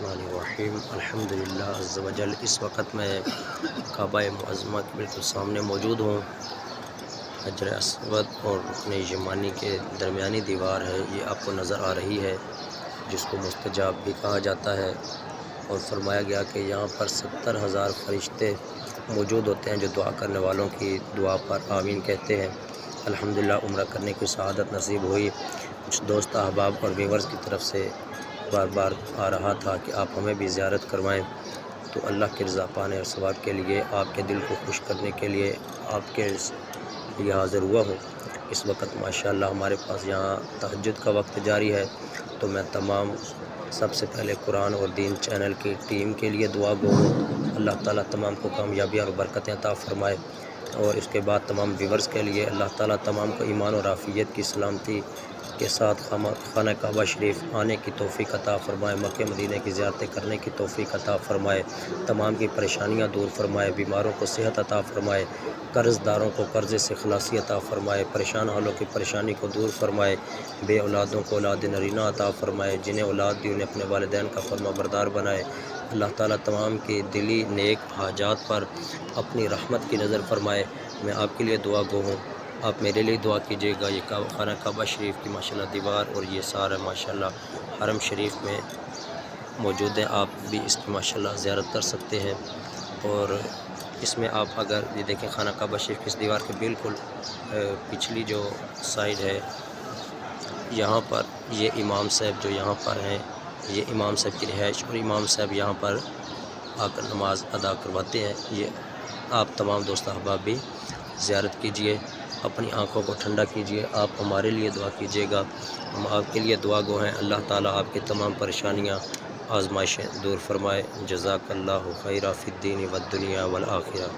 الرحمن الرحیم الحمدللہ عز و جل۔ اس وقت میں کعبہ معظمہ کے بالکل سامنے موجود ہوں۔ حجر اسود اور رکن یمانی کے درمیانی دیوار ہے، یہ آپ کو نظر آ رہی ہے، جس کو مستجاب بھی کہا جاتا ہے، اور فرمایا گیا کہ یہاں پر 70,000 فرشتے موجود ہوتے ہیں جو دعا کرنے والوں کی دعا پر آمین کہتے ہیں۔ الحمدللہ عمرہ کرنے کی سعادت نصیب ہوئی۔ کچھ دوست احباب اور ویورز کی طرف سے بار بار آ رہا تھا کہ آپ ہمیں بھی زیارت کروائیں، تو اللہ کی رضا پانے اور ثواب کے لیے، آپ کے دل کو خوش کرنے کے لیے آپ کے لیے حاضر ہوا ہوں۔ اس وقت ماشاءاللہ ہمارے پاس یہاں تہجد کا وقت جاری ہے، تو میں سب سے پہلے قرآن اور دین چینل کی ٹیم کے لیے دعا گو ہوں۔ اللہ تعالیٰ تمام کو کامیابیاں اور برکتیں عطا فرمائے، اور اس کے بعد تمام ویورز کے لیے اللہ تعالیٰ تمام کو ایمان اور عافیت کی سلامتی کے ساتھ خانہ کعبہ شریف آنے کی توفیق عطا فرمائے، مکہ مدینہ کی زیارتیں کرنے کی توفیق عطا فرمائے، تمام کی پریشانیاں دور فرمائے، بیماروں کو صحت عطا فرمائے، قرض داروں کو قرضے سے خلاصی عطا فرمائے، پریشان حالوں کی پریشانی کو دور فرمائے، بے اولادوں کو اولاد نرینہ عطا فرمائے، جنہیں اولاد دی انہیں اپنے والدین کا فرما بردار بنائے۔ اللہ تعالیٰ تمام کی دلی نیک حاجات پر اپنی رحمت کی نظر فرمائے۔ میں آپ کے لیے دعا گو ہوں، آپ میرے لیے دعا کیجیے گا۔ یہ خانہ کعبہ شریف کی ماشاءاللہ دیوار اور یہ سارا ماشاءاللہ حرم شریف میں موجود ہیں، آپ بھی اس کی ماشاءاللہ زیارت کر سکتے ہیں۔ اور اس میں آپ اگر یہ دیکھیں، خانہ کعبہ شریف کی اس دیوار کے بالکل پچھلی جو سائڈ ہے، یہاں پر یہ امام صاحب جو یہاں پر ہیں، یہ امام صاحب کی رہائش، اور امام صاحب یہاں پر آ کر نماز ادا کرواتے ہیں۔ یہ آپ تمام دوست احباب بھی زیارت کیجئے، اپنی آنکھوں کو ٹھنڈا کیجئے، آپ ہمارے لیے دعا کیجئے گا، ہم آپ کے لیے دعا گو ہیں۔ اللہ تعالیٰ آپ کی تمام پریشانیاں، آزمائشیں دور فرمائے۔ جزاک اللہ خیرا فی الدین والدنیا والآخرہ۔